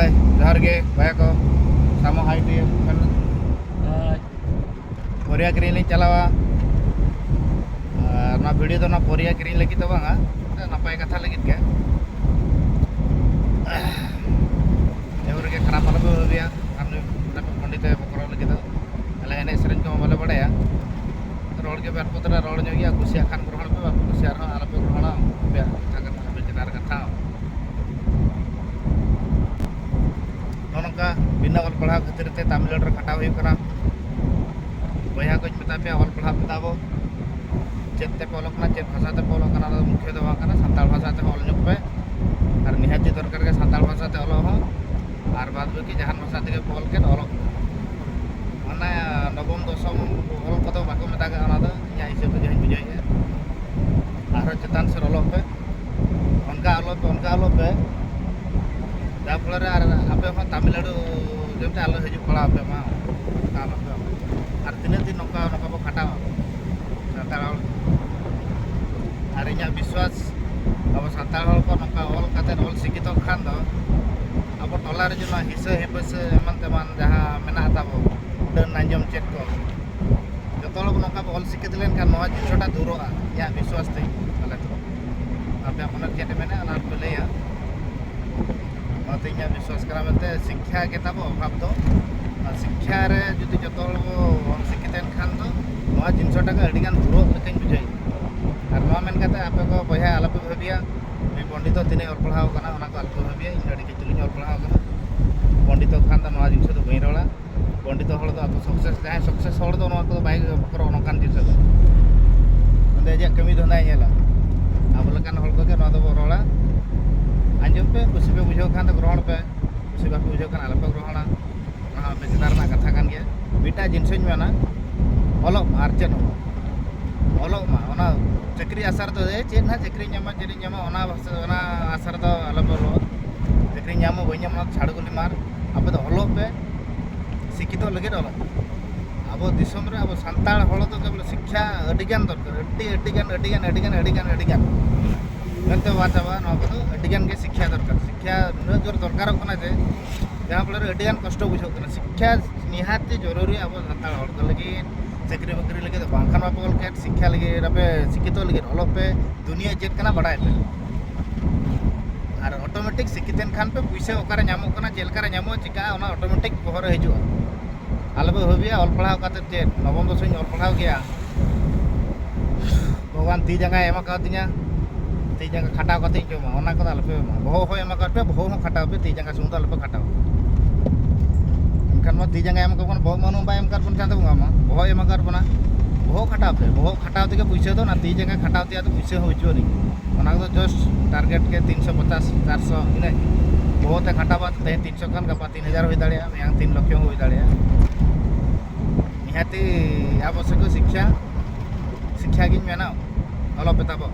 Hai, johar ge, baya ko. Sama hai dia kan. Korea kirim lagi chalawa. Na video to na Korea kirim lagi to bang, napai katha lagi ke. Ever ke खराब वाला भी हो गया हमने ना पंडित है पकड़ लगे तो अल्लाह ने सरन को बोले बड़ा या रोड के बार पुत्र रोड जो गया कुसिया खान ग्रहण पे बाप कुसिया रहा आला पे ग्रहण बे अगर हमें जनार कथा नोनका बिना ऑल पढ़ा खातिर ते तमिलनाडु रे खटाव हुई करा बया को मता पे ऑल पढ़ा बताबो चेत ते पोलक ना चेत भाषा ते पोलक ना मुख्य दवा करना संताल भाषा ते ऑल पे और निहाती दरकार के संताल भाषा ते ऑल हो और बाद बाकी जहान भाषा ते पोल के ऑल माने नवम दशम ऑल कतो बाको मता के ना दो या हिसाब से बुझाई है और चेतन से ऑल पे उनका ऑल पे दा फल आपे तमिलनाडु जमते आलो हजू पड़ा पे मा और तीन दिन नौका नौका को खटा सानताल और इन विश्वास अब सानताल को नौका ऑल काते ऑल शिक्षित खान दो अब टोलार जो हिस्से हेपस एमन तेमन जहाँ मेना ताबो डन आंजम चेक को जो नौका ऑल शिक्षित लेन का जिनसटा दूरोगा या विश्वास थी अले तो आपे अपन चेट मेने अना पे लेया इन विश्वास करा मते शिक्षा के तब अभाव तो शिक्षा रे जुदी जतो ऑल शिक्षित खान तो जिनसटा का अडिगान दूरो लेकिन बुझाई और नो मेन कते आपे को बया आलपे भाबिया मैं पंडित तिने ऑल पढ़ाव कना ओना को आलपे भाबिया इन अडी के तुलिन ऑल पढ़ाव कना पंडित खान तो नो जिनस तो बई रोला पंडित हळ तो आप सक्सेस जाय सक्सेस हळ तो नो को बाई बकर ओनकान जिनस तो अंदे जे कमी धंदा नेला आबलकान हळ को के नो दो रोला आंजम पे कुछ पे बुझो खान तो ग्रहण पे कुछ बात बुझो खान आलपे ग्रहण हाँ बेचदार ना कथा कान गया बेटा जिनस मेना ऑलो मार्चन ऑलो मा ओना चक्री आसार तो चेन ना चक्री ᱧᱟᱢᱟ चेरी ᱧᱟᱢᱟ ओना भाषा ओना आसार तो आलपे लो चक्री ᱧᱟᱢो बई ᱧᱟᱢᱟ छाड़गुली मार आपे तो ऑलो पे शिक्षित लगे ऑलो अब दिसम रे अब सानताल हळ तो केवल शिक्षा अडिगान दरकार अडिगान नंतर वाचावा नोको अडिगान के शिक्षा न जोर दरकार कना जे जहाँ फल अडिगान कष्ट बुझो कना शिक्षा निहाती जरूरी अब सानताल हळ को लगे चाकरी बाकरी लगे बांखान बापल के शिक्षा लगे आपे शिक्षित लगे ऑल पे दुनिया चेक कना बड़ा पे और ऑटोमेटिक शिक्षित खान पे पैसा ओकारे ᱧᱟᱢᱚᱜ कना जेलकारे ᱧᱟᱢᱚᱜ चिका ओना ऑटोमेटिक बहर हिजुआ आलबे हबिया ऑल पढ़ाव काते चे नवम दशम ऑल पढ़ाव गया भगवान ती जगह एमा का तिया ती जगह खटाव काते जोमा ओना को आलबे बहो हो एमा काते बहो हो खटाव पे ती जगह सुंदर आलबे खटाव kan ती जगह एम को बहो मनु बाय एम कर पन चांद बुंगा मा बहो एमा कर पना बहो खटाव ते पैसा तो ना ती जगह खटाव ते तो पैसा हो जो नहीं ओना को जस्ट टारगेट के 350 400 इने बहो ते खटाव ते 300 खान गपा 3000 होई दाड़िया yang 3 लाख होई दाड़िया निहाती आवश्यक शिक्षा गिन मेना ऑल पे ताबो